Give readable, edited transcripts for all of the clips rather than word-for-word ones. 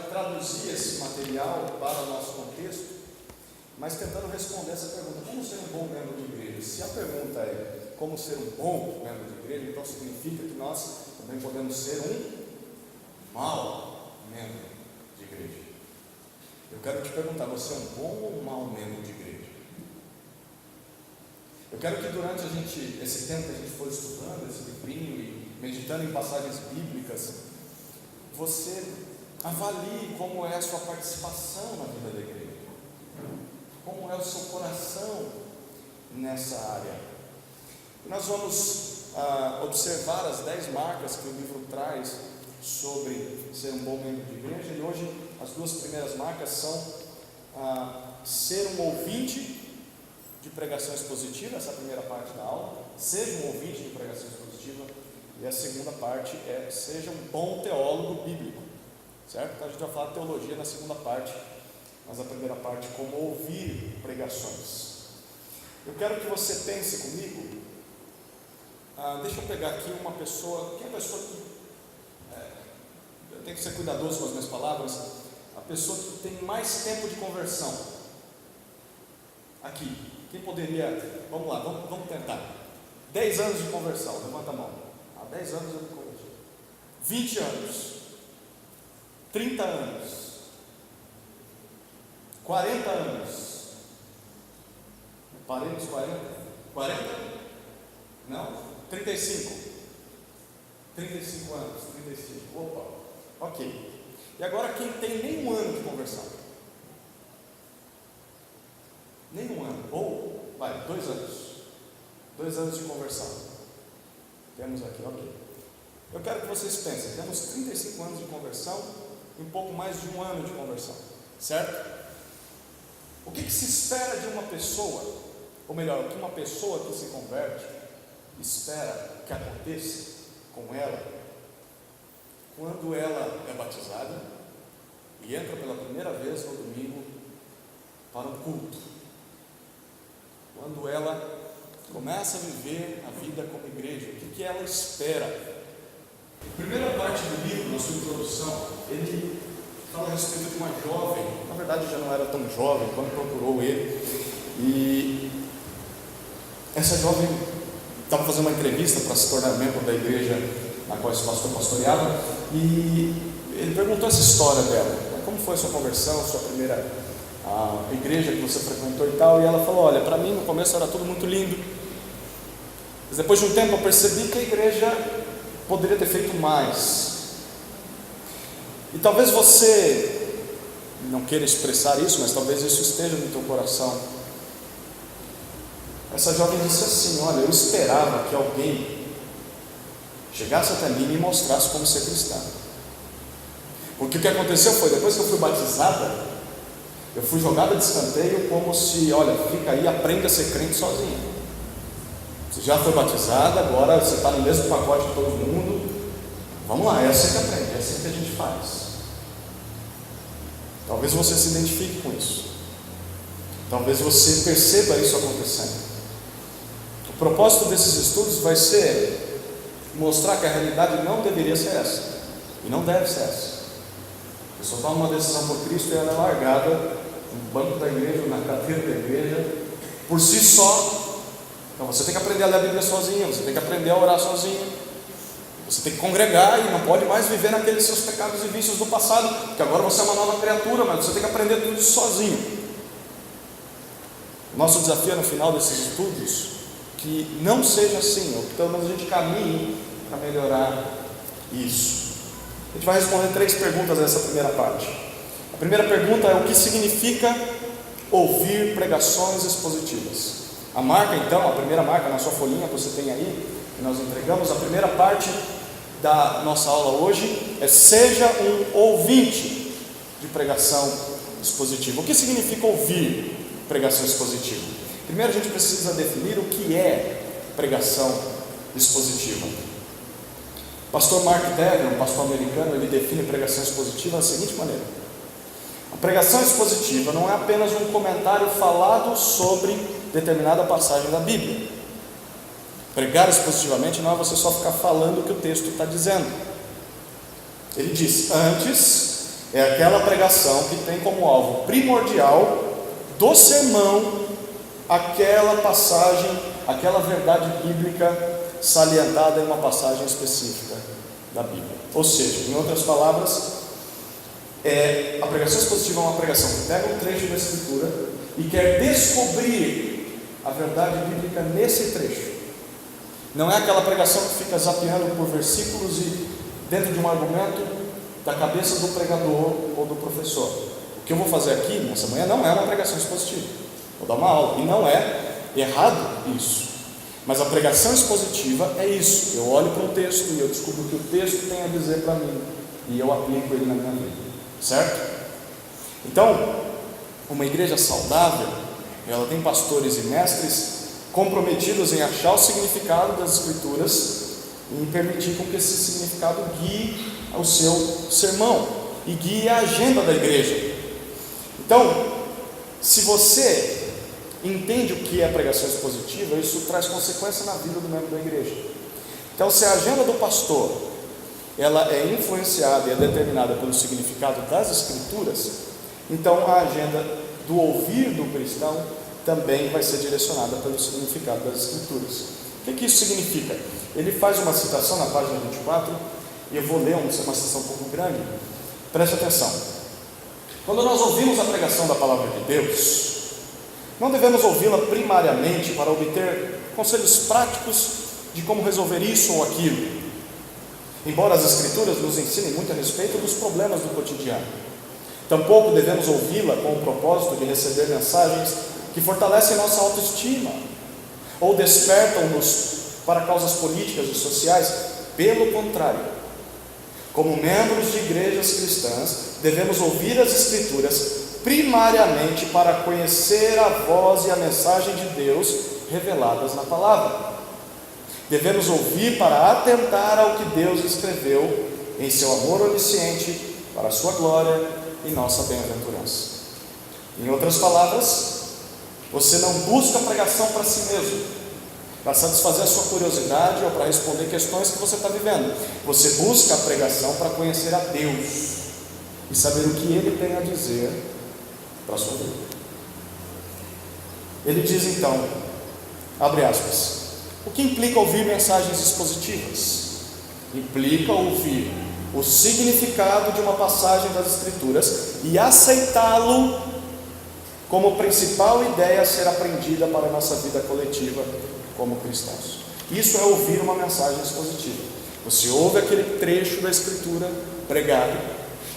traduzir esse material para o nosso contexto, mas tentando responder essa pergunta: como ser um bom membro de igreja? Se a pergunta é como ser um bom membro de igreja, então significa que nós também podemos ser um mau membro de igreja. Eu quero te perguntar: você é um bom ou um mau membro de igreja? Eu quero que durante esse tempo que a gente for estudando esse livrinho e meditando em passagens bíblicas, você avalie como é a sua participação na vida da igreja, como é o seu coração nessa área. Nós vamos observar as 10 marcas que o livro traz sobre ser um bom membro de igreja, e hoje as 2 primeiras marcas são ser um ouvinte de pregação expositiva, essa é a primeira parte da aula, seja um ouvinte de pregação expositiva, e a segunda parte é seja um bom teólogo bíblico, certo? Então a gente vai falar de teologia na segunda parte, mas a primeira parte como ouvir pregações. Eu quero que você pense comigo, deixa eu pegar aqui uma pessoa, quem é a pessoa que, eu tenho que ser cuidadoso com as minhas palavras, a pessoa que tem mais tempo de conversão, aqui, quem poderia, vamos lá, vamos tentar, 10 anos de conversão, levanta a mão. Há 10 anos eu me converti, 20 anos, 30 anos, 40 anos, parei nos 40? 40? Não? 35 anos, 35, opa, ok. E agora quem tem nem um ano de conversão? Nem um ano, ou, 2 anos. 2 anos de conversão. Temos aqui, ok. Eu quero que vocês pensem, temos 35 anos de conversão e um pouco mais de um ano de conversão, certo? O que se espera de uma pessoa, ou melhor, o que uma pessoa que se converte espera que aconteça com ela quando ela é batizada e entra pela primeira vez no domingo para um culto? Quando ela começa a viver a vida como igreja, o que ela espera? A primeira parte do livro, na sua introdução, ele fala a respeito de uma jovem, na verdade já não era tão jovem quando procurou ele, e essa jovem estava fazendo uma entrevista para se tornar membro da igreja na qual esse pastor pastoreava, e ele perguntou essa história dela: como foi a sua conversão, a sua primeira igreja que você frequentou e tal? E ela falou: olha, para mim no começo era tudo muito lindo, mas depois de um tempo eu percebi que a igreja poderia ter feito mais. E talvez você não queira expressar isso, mas talvez isso esteja no teu coração. Essa jovem disse assim: olha, eu esperava que alguém chegasse até mim e me mostrasse como ser cristã, porque o que aconteceu foi, depois que eu fui batizada, eu fui jogada de escanteio como se, olha, fica aí, aprende a ser crente sozinho. Você já foi batizada, agora você está no mesmo pacote de todo mundo. Vamos lá, é assim que aprende, é assim que a gente faz. Talvez você se identifique com isso. Talvez você perceba isso acontecendo. O propósito desses estudos vai ser mostrar que a realidade não deveria ser essa, e não deve ser essa. A pessoa toma uma decisão por Cristo e ela é largada no banco da igreja, na cadeira da igreja, por si só. Então você tem que aprender a ler a Bíblia sozinho, você tem que aprender a orar sozinho, você tem que congregar e não pode mais viver naqueles seus pecados e vícios do passado, porque agora você é uma nova criatura, mas você tem que aprender tudo isso sozinho. O nosso desafio é, no final desses estudos, que não seja assim, ou que pelo menos a gente caminhe para melhorar isso. A gente vai responder 3 perguntas nessa primeira parte. A primeira pergunta é: o que significa ouvir pregações expositivas? A marca, então, a primeira marca na sua folhinha que você tem aí, que nós entregamos, a primeira parte da nossa aula hoje é: seja um ouvinte de pregação expositiva. O que significa ouvir pregação expositiva? Primeiro a gente precisa definir o que é pregação expositiva. O pastor Mark Dever, um pastor americano, ele define pregação expositiva da seguinte maneira: a pregação expositiva não é apenas um comentário falado sobre determinada passagem da Bíblia. Pregar expositivamente não é você só ficar falando o que o texto está dizendo. Ele diz: antes é aquela pregação que tem como alvo primordial do sermão aquela passagem, aquela verdade bíblica salientada em uma passagem específica da Bíblia. Ou seja, em outras palavras, a pregação expositiva é uma pregação que pega um trecho da Escritura e quer descobrir a verdade bíblica nesse trecho. Não é aquela pregação que fica zapeando por versículos e dentro de um argumento da cabeça do pregador ou do professor. O que eu vou fazer aqui nessa manhã não é uma pregação expositiva, vou dar uma aula, e não é errado isso, mas a pregação expositiva é isso. Eu olho para um texto e eu descubro o que o texto tem a dizer para mim e eu aplico ele na minha vida, certo? Então, uma igreja saudável, ela tem pastores e mestres comprometidos em achar o significado das Escrituras e permitir com que esse significado guie o seu sermão e guie a agenda da igreja. Então, se você entende o que é pregação expositiva, isso traz consequência na vida do membro da igreja. Então, se a agenda do pastor ela é influenciada e é determinada pelo significado das Escrituras, então a agenda do ouvir do cristão também vai ser direcionada pelo significado das Escrituras. O que isso significa? Ele faz uma citação na página 24, e eu vou ler uma citação um pouco grande. Preste atenção. Quando nós ouvimos a pregação da palavra de Deus, não devemos ouvi-la primariamente para obter conselhos práticos de como resolver isso ou aquilo, embora as Escrituras nos ensinem muito a respeito dos problemas do cotidiano. Tampouco devemos ouvi-la com o propósito de receber mensagens que fortalecem nossa autoestima ou despertam-nos para causas políticas e sociais. Pelo contrário, como membros de igrejas cristãs, devemos ouvir as Escrituras primariamente para conhecer a voz e a mensagem de Deus reveladas na palavra. Devemos ouvir para atentar ao que Deus escreveu em seu amor onisciente para a sua glória e nossa bem-aventurança. Em outras palavras, você não busca pregação para si mesmo, para satisfazer a sua curiosidade ou para responder questões que você está vivendo. Você busca a pregação para conhecer a Deus e saber o que Ele tem a dizer para a sua vida. Ele diz então, abre aspas, o que implica ouvir mensagens expositivas? Implica ouvir o significado de uma passagem das Escrituras e aceitá-lo como principal ideia a ser aprendida para a nossa vida coletiva como cristãos. Isso é ouvir uma mensagem expositiva. Você ouve aquele trecho da Escritura pregado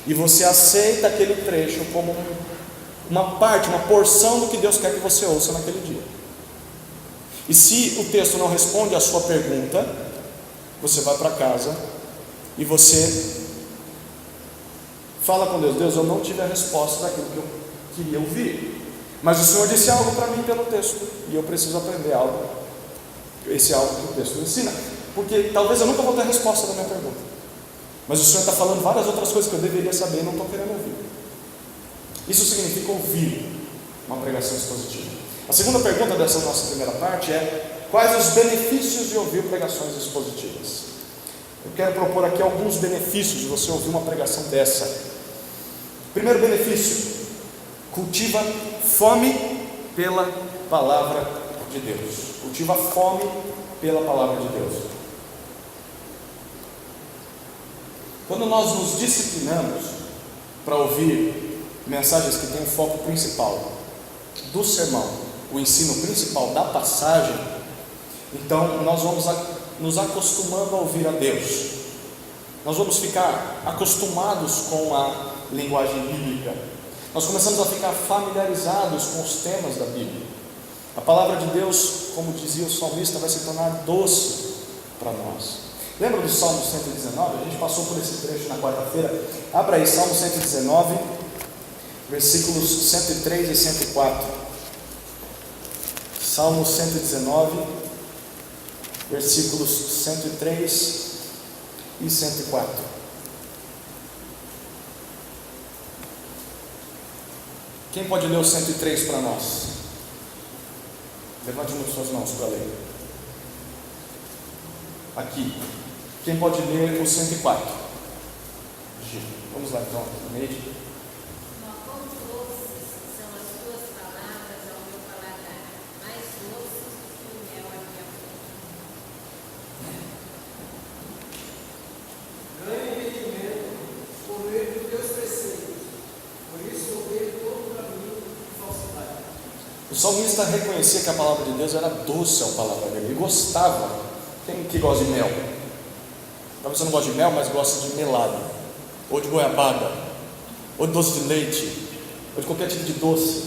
e você aceita aquele trecho como uma parte, uma porção do que Deus quer que você ouça naquele dia. E se o texto não responde à sua pergunta, você vai para casa e você fala com Deus: Deus, eu não tive a resposta daquilo que eu queria ouvir, mas o Senhor disse algo para mim pelo texto e eu preciso aprender algo, esse algo que o texto me ensina, porque talvez eu nunca vou ter a resposta da minha pergunta, mas o Senhor está falando várias outras coisas que eu deveria saber e não estou querendo ouvir. Isso significa ouvir uma pregação expositiva. A segunda pergunta dessa nossa primeira parte é: quais os benefícios de ouvir pregações expositivas? Eu quero propor aqui alguns benefícios de você ouvir uma pregação dessa. Primeiro benefício: cultiva fome pela palavra de Deus. Cultiva fome pela palavra de Deus. Quando nós nos disciplinamos para ouvir mensagens que têm o foco principal do sermão, o ensino principal da passagem, então nós vamos nos acostumando a ouvir a Deus. Nós vamos ficar acostumados com a linguagem bíblica. Nós começamos a ficar familiarizados com os temas da Bíblia. A palavra de Deus, como dizia o salmista, vai se tornar doce para nós. Lembra do Salmo 119? A gente passou por esse trecho na quarta-feira. Abra aí, Salmo 119, versículos 103 e 104. Salmo 119, versículos 103 e 104. Quem pode ler o 103 para nós? Levante uma de suas mãos para ler. Aqui. Quem pode ler o 104? Vamos lá então, Neide. Quão doces são as tuas palavras ao meu paladar, mais doces do que o mel à minha boca. Ganhe entendimento por meio dos teus preceitos, por isso odeio todo o caminho de falsidade. O salmista reconhecia que a palavra de Deus era doce ao paladar dele, ele gostava. Quem que gosta de mel? Talvez você não goste de mel, mas gosta de melado, ou de goiabada, ou de doce de leite, ou de qualquer tipo de doce.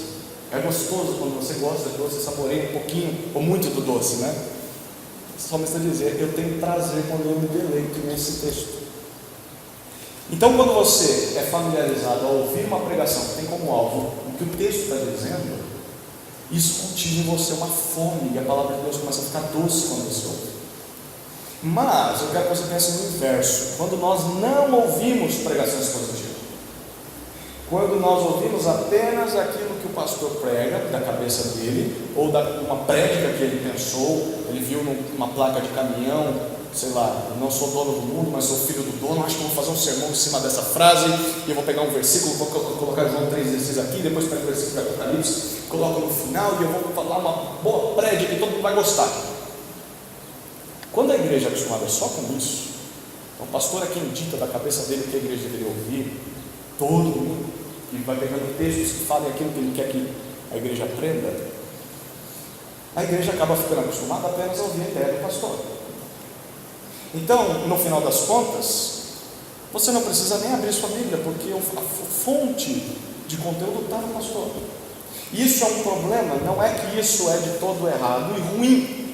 É gostoso quando você gosta de doce, saboreia um pouquinho ou muito do doce, né? O salmista dizia: eu tenho prazer quando eu me deleito nesse texto. Então, quando você é familiarizado a ouvir uma pregação que tem como alvo o que o texto está dizendo, isso cultiva em você uma fome, e a palavra de Deus começa a ficar doce quando você ouve. Mas eu quero que você pense no inverso. Quando nós não ouvimos pregações positivas, quando nós ouvimos apenas aquilo que o pastor prega da cabeça dele, ou uma prédica que ele pensou, ele viu numa placa de caminhão, sei lá, não sou dono do mundo, mas sou filho do dono, acho que vou fazer um sermão em cima dessa frase, e eu vou pegar um versículo, vou colocar João 3,16 aqui, depois pego o versículo do Apocalipse, coloco no final, e eu vou falar uma boa prédica que todo mundo vai gostar. Quando a igreja é acostumada só com isso, o pastor é quem dita da cabeça dele o que a igreja deveria ouvir, todo mundo, e vai pegando textos que falem aquilo que ele quer que a igreja aprenda, a igreja acaba ficando acostumada apenas a ouvir a ideia do pastor. Então, no final das contas, você não precisa nem abrir sua Bíblia, porque a fonte de conteúdo está no pastor. Isso é um problema, não é que isso é de todo errado e ruim,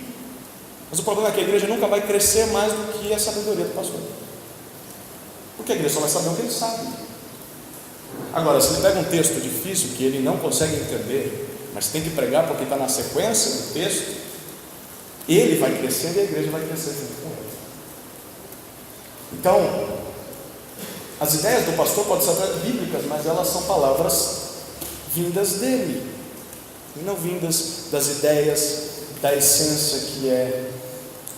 mas o problema é que a igreja nunca vai crescer mais do que a sabedoria do pastor, porque a igreja só vai saber o que ele sabe. Agora, se ele pega um texto difícil que ele não consegue entender, mas tem que pregar porque está na sequência do texto, ele vai crescendo e a igreja vai crescer junto com ele. Então, as ideias do pastor podem ser até bíblicas, mas elas são palavras vindas dele, e não vindas das ideias, da essência que é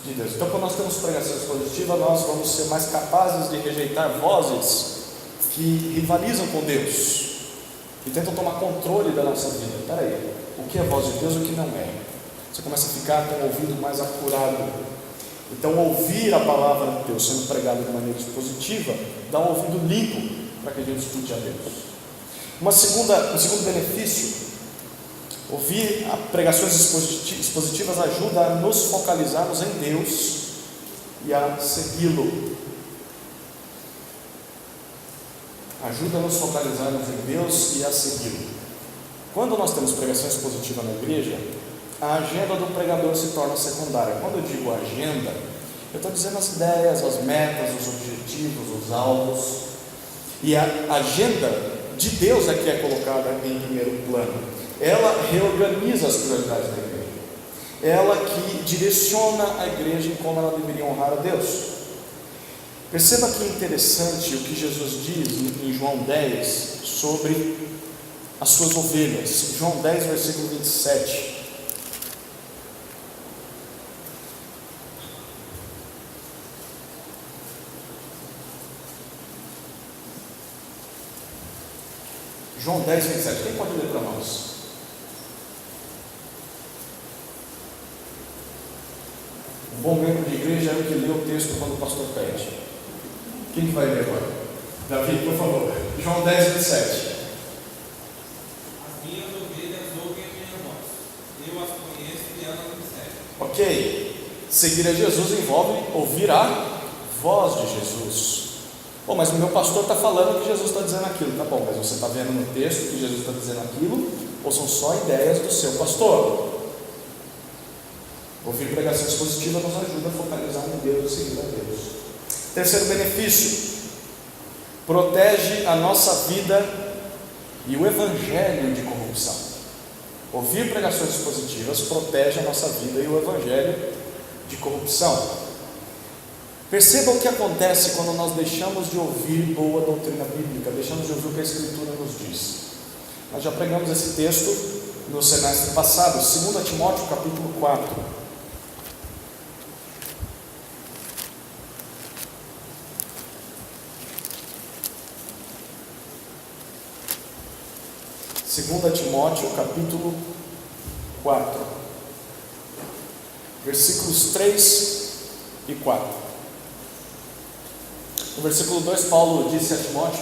de Deus. Então, quando nós temos pregações positivas, nós vamos ser mais capazes de rejeitar vozes que rivalizam com Deus, que tentam tomar controle da nossa vida. Espera aí, o que é voz de Deus e o que não é? Você começa a ficar com o ouvido mais apurado. Então, ouvir a palavra de Deus sendo pregada de maneira positiva dá um ouvido limpo para que a gente escute a Deus. Um segundo benefício: ouvir pregações expositivas ajuda a nos focalizarmos em Deus e a segui-lo. Ajuda a nos focalizarmos em Deus e a segui-lo. Quando nós temos pregações positivas na igreja, a agenda do pregador se torna secundária. Quando eu digo agenda, eu estou dizendo as ideias, as metas, os objetivos, os alvos. E a agenda de Deus é que é colocada em primeiro plano. Ela reorganiza as prioridades da igreja. Ela que direciona a igreja em como ela deveria honrar a Deus. Perceba que interessante o que Jesus diz em João 10 sobre as suas ovelhas. João 10, versículo 27. João 10, 27. Quem pode ler para nós? Um bom membro de igreja é o que lê o texto quando o pastor pede. Quem vai ler agora? Davi, por favor. João 10, 27. As minhas ovelhas ouvem a minha voz. Eu as conheço e elas me seguem. Ok. Seguir a Jesus envolve ouvir a voz de Jesus. Bom, mas o meu pastor está falando que Jesus está dizendo aquilo. Tá bom, mas você está vendo no texto que Jesus está dizendo aquilo? Ou são só ideias do seu pastor? Ouvir pregações positivas nos ajuda a focalizar em Deus e seguir a Deus. Terceiro benefício: protege a nossa vida e o evangelho de corrupção. Ouvir pregações positivas protege a nossa vida e o evangelho de corrupção. Perceba o que acontece quando nós deixamos de ouvir boa doutrina bíblica, deixamos de ouvir o que a Escritura nos diz. Nós já pregamos esse texto no semestre passado, 2 Timóteo capítulo 4. 2 Timóteo, capítulo 4, versículos 3 e 4. No versículo 2, Paulo disse a Timóteo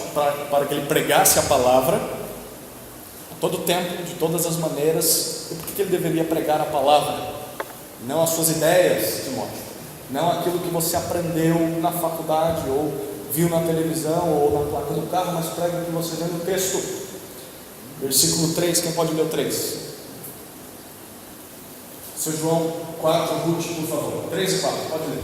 para que ele pregasse a palavra a todo tempo, de todas as maneiras. E por que ele deveria pregar a palavra? Não as suas ideias, Timóteo, não aquilo que você aprendeu na faculdade, ou viu na televisão, ou na placa do carro, mas prega o que você vê no texto. Versículo 3, quem pode ler o 3? São João 4, Ruth, por favor. 3 e 4, pode ler.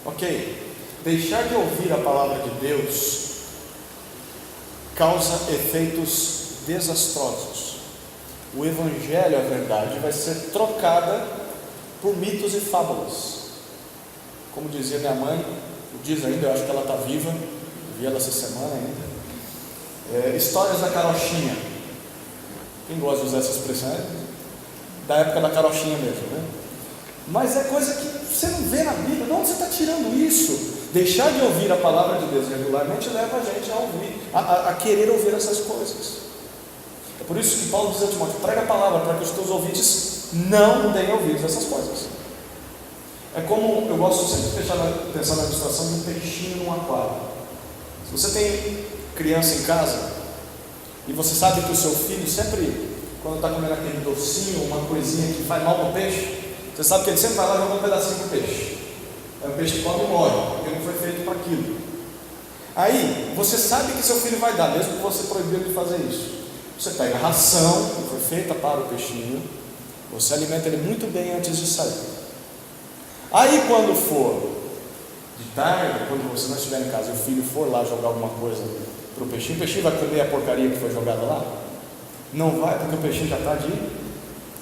Ok, deixar de ouvir a palavra de Deus causa efeitos desastrosos. O Evangelho, a verdade, vai ser trocada por mitos e fábulas. Como dizia minha mãe, diz ainda, eu acho que ela está viva, vi ela essa semana ainda. Histórias da carochinha. Quem gosta de usar essa expressão? Da época da carochinha mesmo, né? Mas é coisa que você não vê na Bíblia. De onde você está tirando isso? Deixar de ouvir a palavra de Deus regularmente leva a gente a ouvir, a querer ouvir essas coisas. É por isso que Paulo diz a Timóteo: prega a palavra para que os teus ouvintes não tenham ouvido essas coisas. É como, eu gosto sempre de pensar na ilustração de um peixinho num aquário. Se você tem criança em casa e você sabe que o seu filho sempre, quando está comendo aquele docinho, uma coisinha que faz mal para o peixe, você sabe que ele sempre vai lá e joga um pedacinho para o peixe. É um peixe que come e morre, porque não foi feito para aquilo. Aí, você sabe que seu filho vai dar, mesmo que você proibiu de fazer isso. Você pega a ração que foi feita para o peixinho, você alimenta ele muito bem antes de sair. Aí, quando for de tarde, quando você não estiver em casa e o filho for lá jogar alguma coisa para o peixinho vai comer a porcaria que foi jogada lá? Não vai, porque o peixinho já está de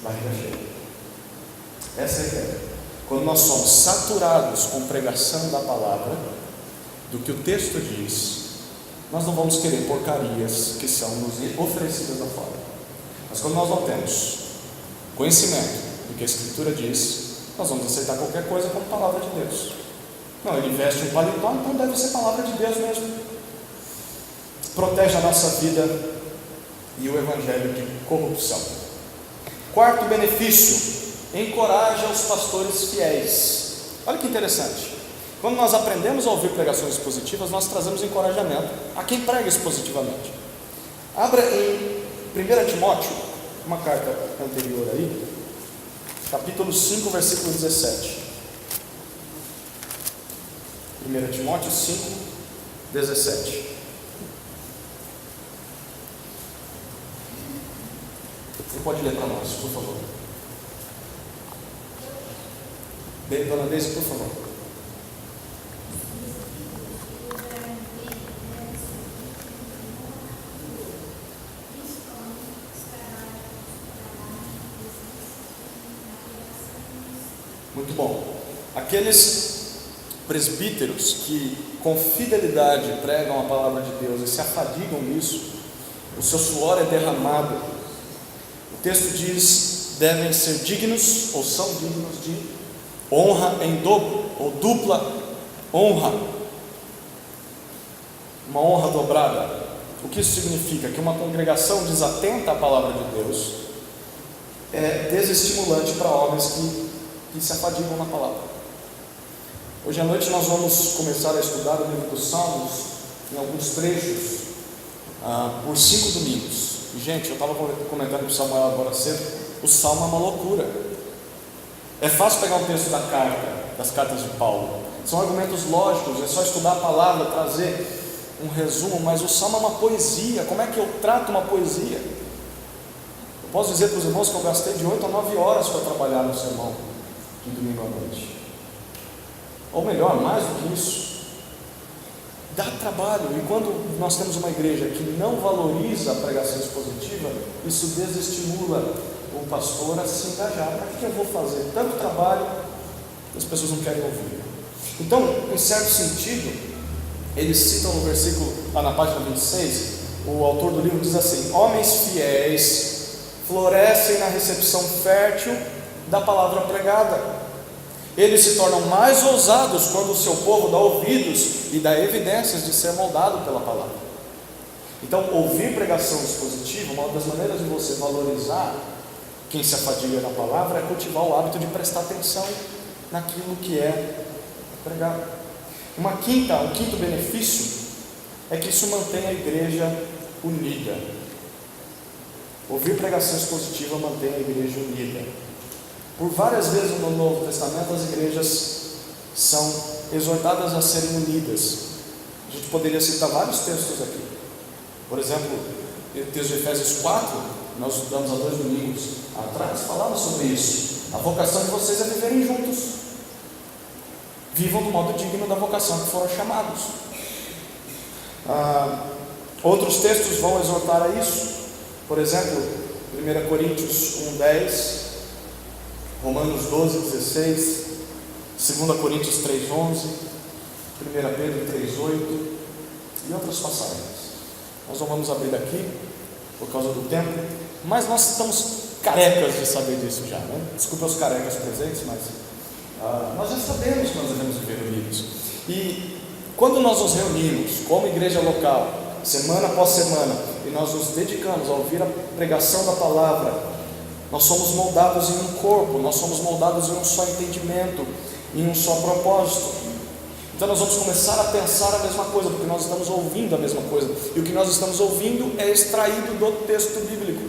barriga cheia. Essa é a ideia. Quando nós somos saturados com pregação da palavra, do que o texto diz, nós não vamos querer porcarias que são nos oferecidas da fora. Mas quando nós não temos conhecimento do que a Escritura diz, nós vamos aceitar qualquer coisa como palavra de Deus. Não, ele veste um paletó, então deve ser palavra de Deus mesmo. Protege a nossa vida e o Evangelho de corrupção. Quarto benefício: encoraja os pastores fiéis. Olha que interessante. Quando nós aprendemos a ouvir pregações positivas, nós trazemos encorajamento a quem prega positivamente. Abra em 1 Timóteo, uma carta anterior aí, capítulo 5, versículo 17. 1 Timóteo 5, 17. Você pode ler para nós, por favor. Dona Deise, por favor. Muito bom. Aqueles presbíteros que com fidelidade pregam a palavra de Deus e se afadigam nisso, o seu suor é derramado. O texto diz: devem ser dignos, ou são dignos de honra em dobro, ou dupla honra, uma honra dobrada. O que isso significa? Que uma congregação desatenta à palavra de Deus é desestimulante para homens que se afadigam na palavra. Hoje à noite nós vamos começar a estudar o livro dos Salmos em alguns trechos, por 5 domingos. E, gente, eu estava comentando com o Samuel agora cedo, o Salmo é uma loucura. É fácil pegar um texto das cartas de Paulo, são argumentos lógicos, é só estudar a palavra, trazer um resumo, mas o Salmo é uma poesia. Como é que eu trato uma poesia? Eu posso dizer para os irmãos que eu gastei de 8 a 9 horas para trabalhar no sermão de domingo à noite, ou melhor, mais do que isso. Dá trabalho, e quando nós temos uma igreja que não valoriza a pregação expositiva, isso desestimula o pastor a se engajar. Para que eu vou fazer tanto trabalho que as pessoas não querem ouvir? Então, em certo sentido, eles citam no versículo, lá na página 26, o autor do livro diz assim: homens fiéis florescem na recepção fértil da palavra pregada. Eles se tornam mais ousados quando o seu povo dá ouvidos e dá evidências de ser moldado pela palavra. Então, ouvir pregação expositiva, uma das maneiras de você valorizar quem se afadiga na palavra, é cultivar o hábito de prestar atenção naquilo que é pregado. Um quinto benefício é que isso mantém a igreja unida. Ouvir pregação expositiva mantém a igreja unida. Por várias vezes no Novo Testamento as igrejas são exortadas a serem unidas. A gente poderia citar vários textos aqui. Por exemplo, o texto de Efésios 4, nós estudamos há 2 domingos atrás, falava sobre isso. A vocação de vocês é viverem juntos. Vivam do modo digno da vocação que foram chamados. Outros textos vão exortar a isso. Por exemplo, 1 Coríntios 1:10, Romanos 12:16, 2 Coríntios 3:11, 1 Pedro 3:8 e outras passagens. Nós não vamos abrir aqui por causa do tempo, mas nós estamos carecas de saber disso já, né? Desculpe os carecas presentes, mas nós já sabemos que nós devemos viver unidos. E quando nós nos reunimos como igreja local, semana após semana, e nós nos dedicamos a ouvir a pregação da palavra, nós somos moldados em um corpo, nós somos moldados em um só entendimento, em um só propósito. Então nós vamos começar a pensar a mesma coisa, porque nós estamos ouvindo a mesma coisa, e o que nós estamos ouvindo é extraído do texto bíblico.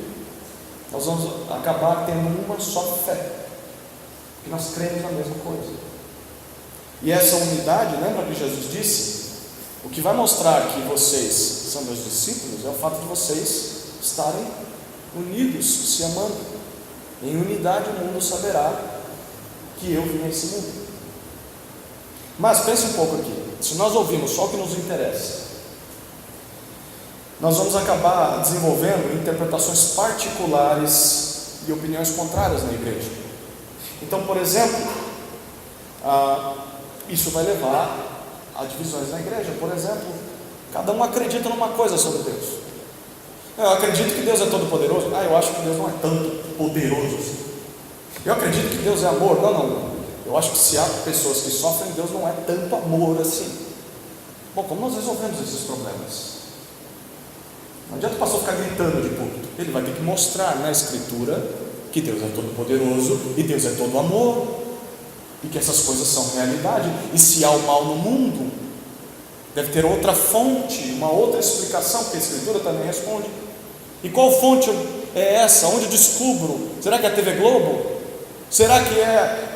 Nós vamos acabar tendo uma só fé, porque nós cremos na mesma coisa. E essa unidade, lembra que Jesus disse? O que vai mostrar que vocês são meus discípulos é o fato de vocês estarem unidos, se amando. Em unidade o mundo saberá que eu vim a esse mundo. Mas pense um pouco aqui. Se nós ouvimos só o que nos interessa, nós vamos acabar desenvolvendo interpretações particulares e opiniões contrárias na igreja. Então, por exemplo, isso vai levar a divisões na igreja. Por exemplo, cada um acredita numa coisa sobre Deus. Eu acredito que Deus é todo poderoso. Eu acho que Deus não é tanto poderoso assim. Eu acredito que Deus é amor. Não. Eu acho que se há pessoas que sofrem, Deus não é tanto amor assim. Bom, como nós resolvemos esses problemas? Não adianta o pastor ficar gritando de púlpito. Ele vai ter que mostrar na Escritura que Deus é todo poderoso e Deus é todo amor, e que essas coisas são realidade. E se há o mal no mundo, deve ter outra fonte, uma outra explicação, porque a Escritura também responde. E qual fonte é essa? Onde eu descubro? Será que é a TV Globo? Será que é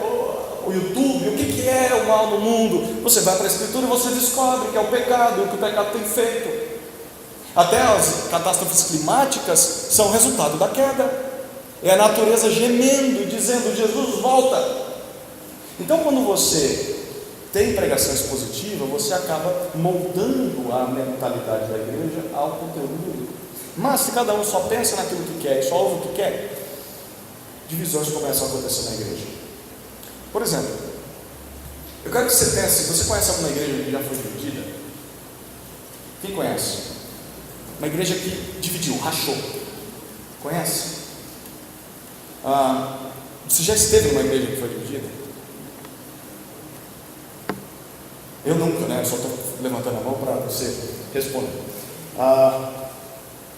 o YouTube? O que é o mal no mundo? Você vai para a Escritura e você descobre que é o pecado, o que o pecado tem feito. Até as catástrofes climáticas são resultado da queda. É a natureza gemendo e dizendo: Jesus, volta. Então, quando você tem pregação expositiva, você acaba moldando a mentalidade da igreja ao conteúdo bíblico. Mas se cada um só pensa naquilo que quer e só ouve o que quer, divisões começam a acontecer na igreja. Por exemplo, eu quero que você pense: você conhece alguma igreja que já foi dividida? Quem conhece? Uma igreja que dividiu, rachou. Conhece? Você já esteve numa igreja que foi dividida? Eu nunca, né? Eu só estou levantando a mão para você responder.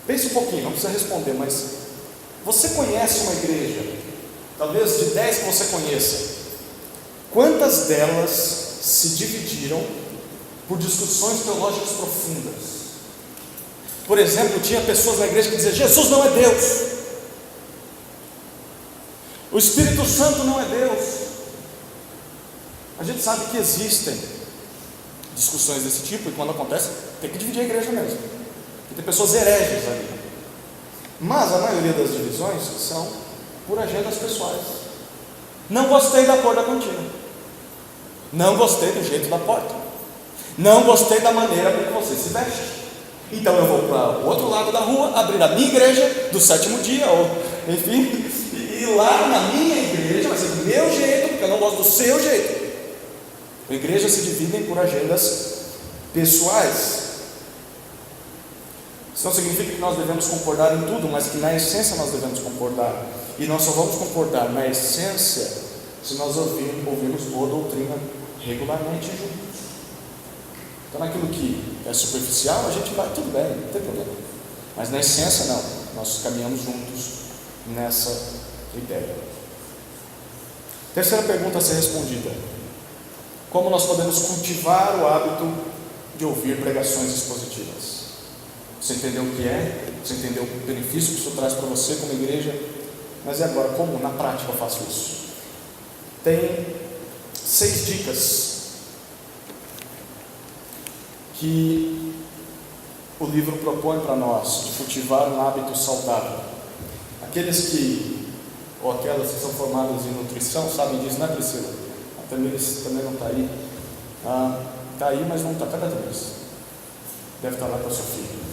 Pense um pouquinho, não precisa responder, mas você conhece uma igreja, talvez de 10 que você conheça, quantas delas se dividiram por discussões teológicas profundas? Por exemplo, tinha pessoas na igreja que diziam: Jesus não é Deus, o Espírito Santo não é Deus. A gente sabe que existem discussões desse tipo, e quando acontece, tem que dividir a igreja mesmo, porque tem pessoas hereges ali. Mas a maioria das divisões são por agendas pessoais. Não gostei da cor da cortina, não gostei do jeito da porta, não gostei da maneira como você se veste, então eu vou para o outro lado da rua, abrir a minha igreja do 7º dia, ou enfim, e lá na minha igreja vai ser do meu jeito, porque eu não gosto do seu jeito. Igrejas se dividem por agendas pessoais. Isso não significa que nós devemos concordar em tudo, mas que na essência nós devemos concordar. E nós só vamos concordar na essência se nós ouvirmos boa doutrina regularmente juntos. Então, naquilo que é superficial, a gente vai, tudo bem, não tem problema. Mas na essência, não. Nós caminhamos juntos nessa ideia. Terceira pergunta a ser respondida: como nós podemos cultivar o hábito de ouvir pregações expositivas? Você entendeu o que é? Você entendeu o benefício que isso traz para você como igreja? Mas e agora, como na prática eu faço isso? Tem 6 dicas que o livro propõe para nós de cultivar um hábito saudável. Aqueles que, ou aquelas que são formadas em nutrição, sabem disso, não é, Priscila? A Tamires também não está aí. Está aí, mas não está. Cadê a Tamires? Deve estar lá com o seu filho.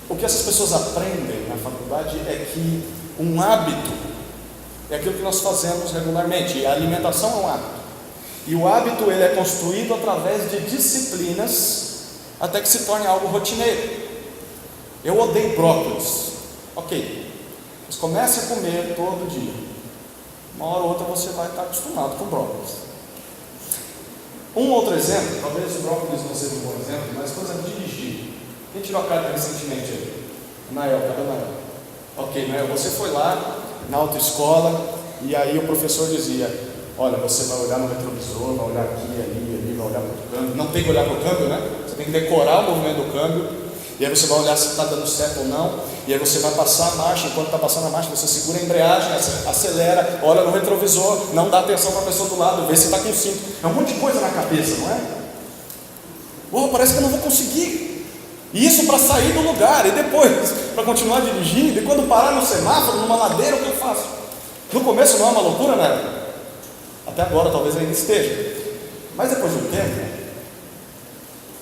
O que essas pessoas aprendem na faculdade é que um hábito é aquilo que nós fazemos regularmente, e a alimentação é um hábito. E o hábito ele é construído através de disciplinas até que se torne algo rotineiro. Eu odeio brócolis. Ok, mas comece a comer todo dia. Uma hora ou outra você vai estar acostumado com brócolis. Um outro exemplo, talvez o brócolis não seja um bom exemplo, mas por exemplo, dirigir. Quem tirou a carta recentemente aí? Nael, cadê o Nael? Ok, Nael, você foi lá na autoescola e aí o professor dizia: olha, você vai olhar no retrovisor, vai olhar aqui, ali, vai olhar para o câmbio. Não tem que olhar para o câmbio, né? Você tem que decorar o movimento do câmbio. E aí você vai olhar se está dando certo ou não. E aí você vai passar a marcha. Enquanto está passando a marcha, você segura a embreagem, acelera, olha no retrovisor, não dá atenção para a pessoa do lado, vê se está com cinto. É um monte de coisa na cabeça, não é? Parece que eu não vou conseguir. E isso para sair do lugar. E depois, para continuar dirigindo. E quando parar no semáforo, numa ladeira, o que eu faço? No começo não é uma loucura, né? Até agora talvez ainda esteja. Mas depois de um tempo,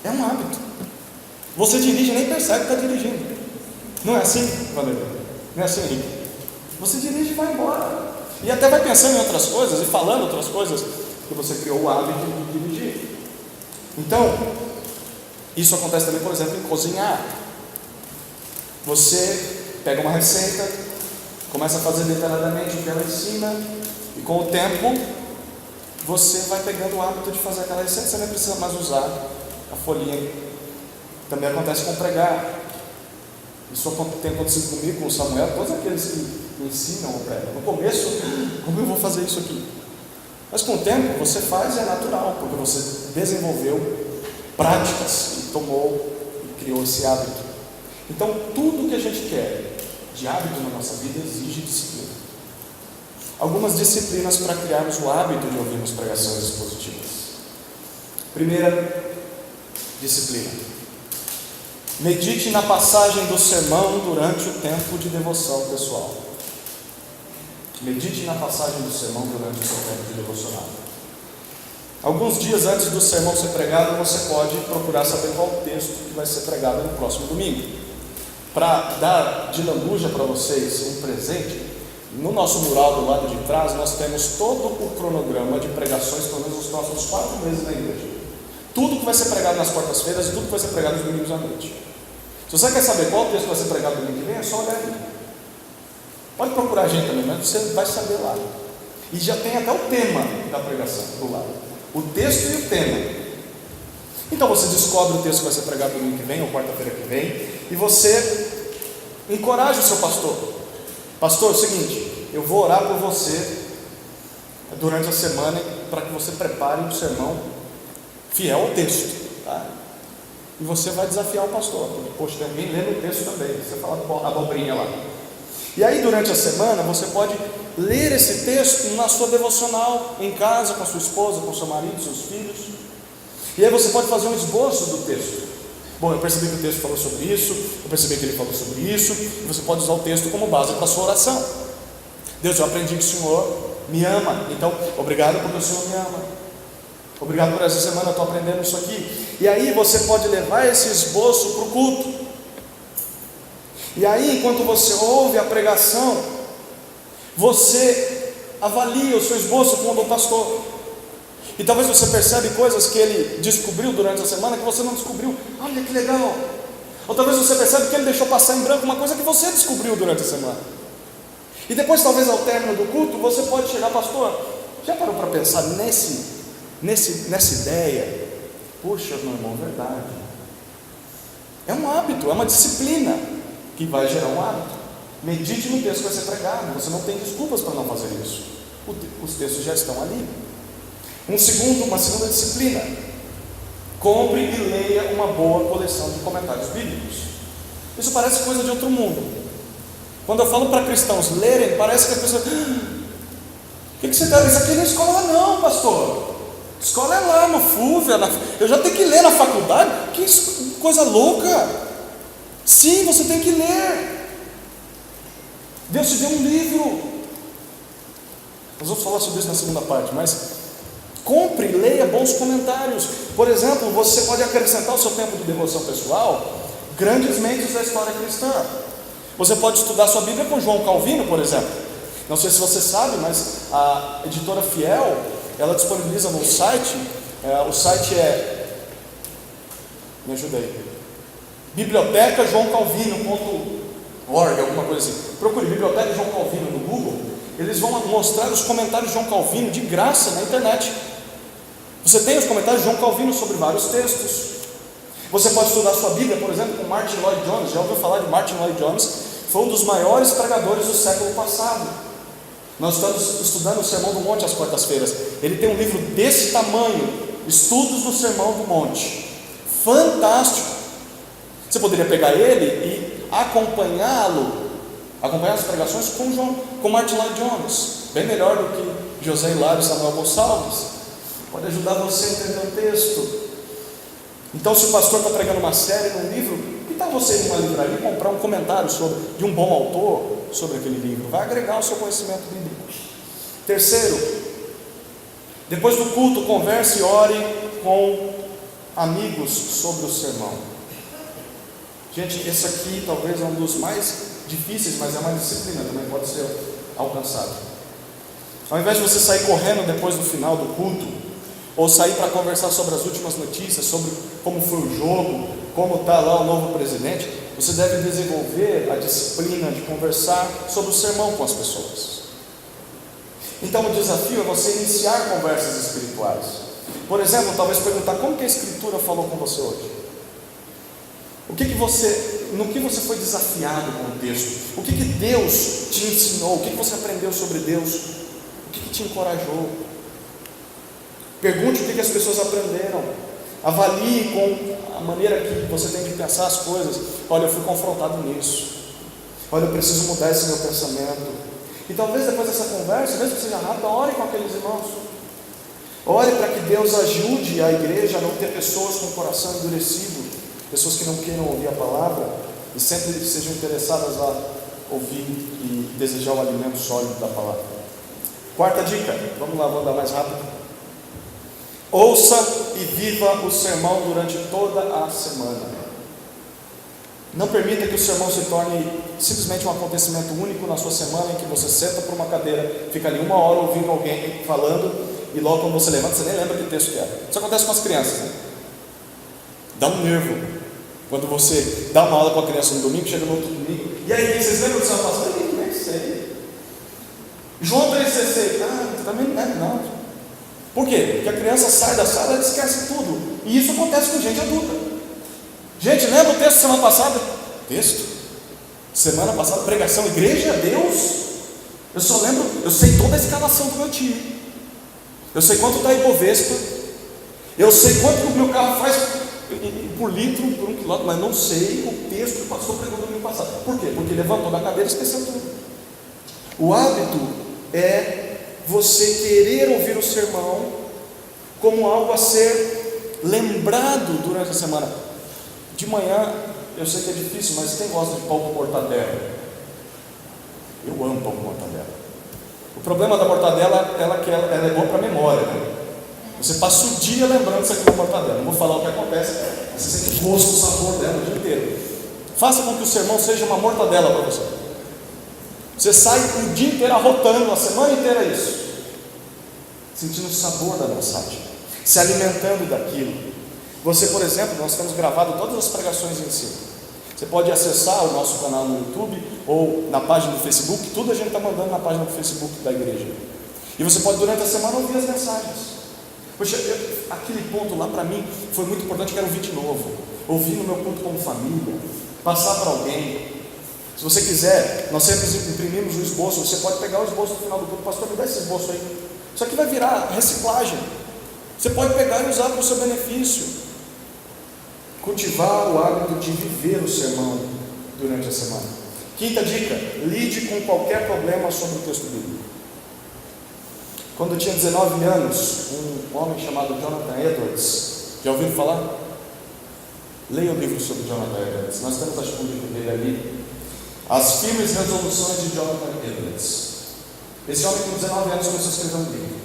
é um hábito. Você dirige e nem percebe que está dirigindo. Não é assim, Vanderlei? Não é assim, Henrique? Você dirige e vai embora. E até vai pensando em outras coisas e falando outras coisas, porque você criou o hábito de dirigir. Então, isso acontece também, por exemplo, em cozinhar. Você pega uma receita, começa a fazer detalhadamente o que ela ensina, e com o tempo você vai pegando o hábito de fazer aquela receita, você nem precisa mais usar a folhinha. Também acontece com pregar. Isso tem acontecido comigo, com o Samuel, todos aqueles que ensinam a pregar. No começo, como eu vou fazer isso aqui? Mas com o tempo você faz, é natural, porque você desenvolveu práticas e tomou e criou esse hábito. Então tudo que a gente quer de hábito na nossa vida exige disciplina. Algumas disciplinas para criarmos o hábito de ouvirmos pregações expositivas. Primeira disciplina: medite na passagem do sermão durante o tempo de devoção pessoal. Medite na passagem do sermão durante o seu tempo de devocional. Alguns dias antes do sermão ser pregado, você pode procurar saber qual o texto que vai ser pregado no próximo domingo. Para dar de lambuja para vocês um presente, no nosso mural do lado de trás nós temos todo o cronograma de pregações, pelo menos nos próximos 4 meses na igreja. Tudo que vai ser pregado nas quartas-feiras e tudo que vai ser pregado nos domingos à noite. Se você quer saber qual texto vai ser pregado no domingo que vem, é só olhar aqui. Pode procurar a gente também, mas você vai saber lá. E já tem até o tema da pregação do lado. O texto e o tema. Então você descobre o texto que vai ser pregado no domingo que vem, ou quarta-feira que vem, e você encoraja o seu pastor. Pastor, é o seguinte, eu vou orar por você durante a semana para que você prepare um sermão fiel ao texto, tá? E você vai desafiar o pastor, porque, poxa, tem alguém lendo o texto também, você fala abobrinha lá. E aí durante a semana você pode ler esse texto na sua devocional, em casa, com a sua esposa, com o seu marido, seus filhos. E aí você pode fazer um esboço do texto. Bom, eu percebi que o texto falou sobre isso, eu percebi que ele falou sobre isso, e você pode usar o texto como base para a sua oração. Deus, eu aprendi que o Senhor me ama, então obrigado porque o Senhor me ama. Obrigado por essa semana, eu estou aprendendo isso aqui. E aí você pode levar esse esboço para o culto. E aí, enquanto você ouve a pregação, você Avalie o seu esboço com o do pastor. E talvez você percebe coisas que ele descobriu durante a semana que você não descobriu. Olha que legal. Ou talvez você percebe que ele deixou passar em branco uma coisa que você descobriu durante a semana. E depois, talvez ao término do culto, você pode chegar, pastor, já parou para pensar nessa ideia? Puxa, meu irmão, verdade. É um hábito, é uma disciplina que vai gerar um hábito. Medite no texto que vai ser pregado. Você não tem desculpas para não fazer isso. Os textos já estão ali. Uma segunda disciplina: compre e leia uma boa coleção de comentários bíblicos. Isso parece coisa de outro mundo. Quando eu falo para cristãos lerem, parece que as pessoas: o que você está lendo? Isso aqui não é escola não, pastor. Escola é lá no FUVEA, eu já tenho que ler na faculdade? Que coisa louca. Sim, você tem que ler. Deus te deu um livro. Nós vamos falar sobre isso na segunda parte, mas compre e leia bons comentários. Por exemplo, você pode acrescentar ao seu tempo de devoção pessoal grandes mentes da história cristã. Você pode estudar sua Bíblia com João Calvino, por exemplo. Não sei se você sabe, mas a editora Fiel, ela disponibiliza no site, o site me ajuda aí, bibliotecajoaocalvino.org, alguma coisa assim. Procure Biblioteca João Calvino no Google. Eles vão mostrar os comentários de João Calvino de graça na internet. Você tem os comentários de João Calvino sobre vários textos. Você pode estudar sua Bíblia, por exemplo, com Martin Lloyd Jones. Já ouviu falar de Martin Lloyd Jones? Foi um dos maiores pregadores do século passado. Nós estamos estudando o Sermão do Monte às quartas-feiras. Ele tem um livro desse tamanho, Estudos do Sermão do Monte. Fantástico. Você poderia pegar ele e acompanhar as pregações com Martin Lloyd Jones. Bem melhor do que José Hilário e Samuel Gonçalves. Pode ajudar você a entender o texto. Então, se o pastor está pregando uma série num livro, que tal você ir numa livraria e comprar um comentário de um bom autor sobre aquele livro? Vai agregar o seu conhecimento bíblico. Terceiro, depois do culto, converse e ore com amigos sobre o sermão. Gente, esse aqui talvez é um dos mais difíceis, mas é uma disciplina, também pode ser alcançado. Ao invés de você sair correndo depois do final do culto, ou sair para conversar sobre as últimas notícias, sobre como foi o jogo, como está lá o novo presidente, você deve desenvolver a disciplina de conversar sobre o sermão com as pessoas. Então o desafio é você iniciar conversas espirituais. Por exemplo, talvez perguntar: como que a Escritura falou com você hoje? No que você foi desafiado com o texto? O que Deus te ensinou? O que você aprendeu sobre Deus? O que te encorajou? Pergunte o que as pessoas aprenderam. Avalie com a maneira que você tem de pensar as coisas. Olha, eu fui confrontado nisso. Olha, eu preciso mudar esse meu pensamento. E talvez depois dessa conversa, mesmo que seja rápida, ore com aqueles irmãos. Ore para que Deus ajude a igreja a não ter pessoas com o coração endurecido, pessoas que não queiram ouvir a palavra e sempre sejam interessadas a ouvir e desejar o alimento sólido da palavra. Quarta dica, vamos lá, vou andar mais rápido. Ouça e viva o sermão durante toda a semana. Não permita que o sermão se torne simplesmente um acontecimento único na sua semana, em que você senta por uma cadeira, fica ali 1 hora ouvindo alguém falando, e logo quando você levanta, você nem lembra que texto que é. Isso acontece com as crianças, né? Dá um nervo quando você dá uma aula com a criança no domingo, chega no outro domingo, e aí, vocês lembram do semana passada? Eu nem sei. João 3,16, também não lembro não. Por quê? Porque a criança sai da sala e esquece tudo. E isso acontece com gente adulta. Gente, lembra o texto da semana passada? Texto? Semana passada, pregação, igreja, Deus. Eu só lembro, eu sei toda a escalação do meu time. Eu sei quanto dá Ibovespa. Eu sei quanto que o meu carro faz por litro, por 1 quilômetro, mas não sei o texto que o pastor pregou no domingo passado. Por quê? Porque levantou da cadeira e esqueceu tudo. O hábito é você querer ouvir o sermão como algo a ser lembrado durante a semana. De manhã, eu sei que é difícil, mas quem gosta de pão com mortadela? Eu amo pão com mortadela. O problema da mortadela é que ela é boa para a memória, né? Você passa o dia lembrando isso aqui da mortadela. Não vou falar o que acontece, você sente o gosto, o sabor dela o dia inteiro. Faça com que o sermão seja uma mortadela para você. Você sai o dia inteiro arrotando, a semana inteira isso, sentindo o sabor da mensagem, se alimentando daquilo. Você, por exemplo, nós temos gravado todas as pregações em si. Você pode acessar o nosso canal no YouTube ou na página do Facebook, tudo a gente está mandando na página do Facebook da igreja. E você pode durante a semana ouvir as mensagens. Poxa, aquele ponto lá para mim foi muito importante, eu quero ouvir de novo. Ouvir no meu culto como família, passar para alguém. Se você quiser, nós sempre imprimimos o esboço, você pode pegar o esboço no final do culto, pastor, me dá esse esboço aí. Isso aqui vai virar reciclagem. Você pode pegar e usar para o seu benefício. Cultivar o hábito de viver o sermão durante a semana. Quinta dica: lide com qualquer problema sobre o texto bíblico. Quando eu tinha 19 anos, um homem chamado Jonathan Edwards, já ouviram falar? Leia o livro sobre Jonathan Edwards, nós temos acho que um livro dele ali, As Firmes Resoluções de Jonathan Edwards. Esse homem com 19 anos começou a escrever um livro,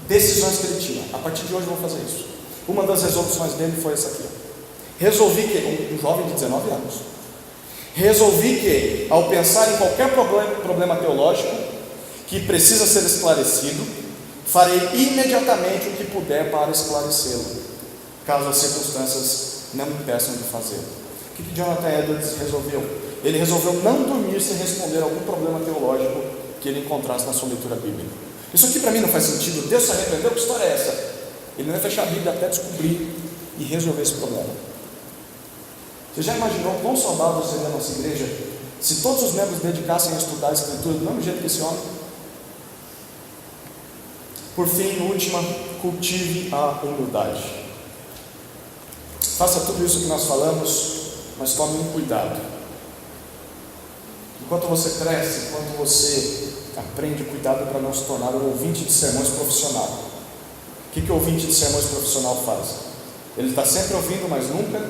decisões que ele tinha. A partir de hoje eu vou fazer isso. Uma das resoluções dele foi essa aqui. Resolvi que, um jovem de 19 anos, resolvi que, ao pensar em qualquer problema teológico que precisa ser esclarecido, farei imediatamente o que puder para esclarecê-lo, caso as circunstâncias não me impeçam de fazê-lo. O que Jonathan Edwards resolveu? Ele resolveu não dormir sem responder a algum problema teológico que ele encontrasse na sua leitura bíblica. Isso aqui para mim não faz sentido. Deus se arrependeu? Que história é essa? Ele não vai fechar a Bíblia até descobrir e resolver esse problema. Você já imaginou quão saudável seria a nossa igreja se todos os membros dedicassem a estudar a Escritura do mesmo jeito que esse homem? Por fim, última, cultive a humildade. Faça tudo isso que nós falamos, mas tome um cuidado. Enquanto você cresce, enquanto você aprende, cuidado para não se tornar um ouvinte de sermões profissional. O que o ouvinte de sermões profissional faz? Ele está sempre ouvindo, mas nunca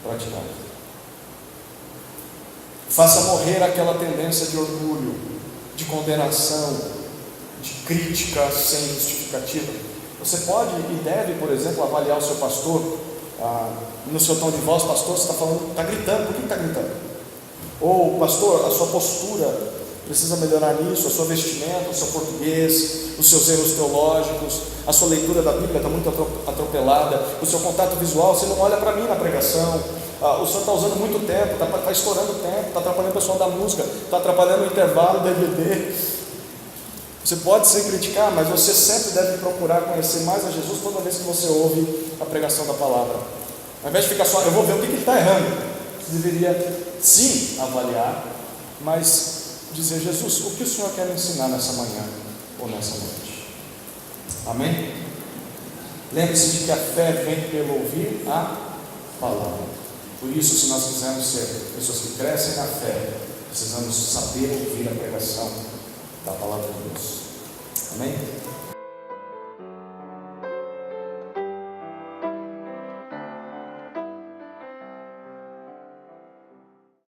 praticando. Faça morrer aquela tendência de orgulho, de condenação, de crítica sem justificativa. Você pode e deve, por exemplo, avaliar o seu pastor no seu tom de voz. Pastor, você está falando, está gritando, por que está gritando? Ou pastor, a sua postura precisa melhorar nisso, a sua vestimenta, o seu português, os seus erros teológicos, a sua leitura da Bíblia está muito atropelada, o seu contato visual, você não olha para mim na pregação, o senhor está usando muito tempo, está estourando o tempo, está atrapalhando o pessoal da música, está atrapalhando o intervalo do DVD. Você pode se criticar, mas você sempre deve procurar conhecer mais a Jesus toda vez que você ouve a pregação da palavra. Ao invés de ficar só, eu vou ver o que ele está errando, você deveria sim avaliar, mas dizer: Jesus, o que o Senhor quer me ensinar nessa manhã ou nessa noite? Amém? Lembre-se de que a fé vem pelo ouvir a palavra. Por isso, se nós quisermos ser pessoas que crescem na fé, precisamos saber ouvir a pregação da palavra de Deus. Amém?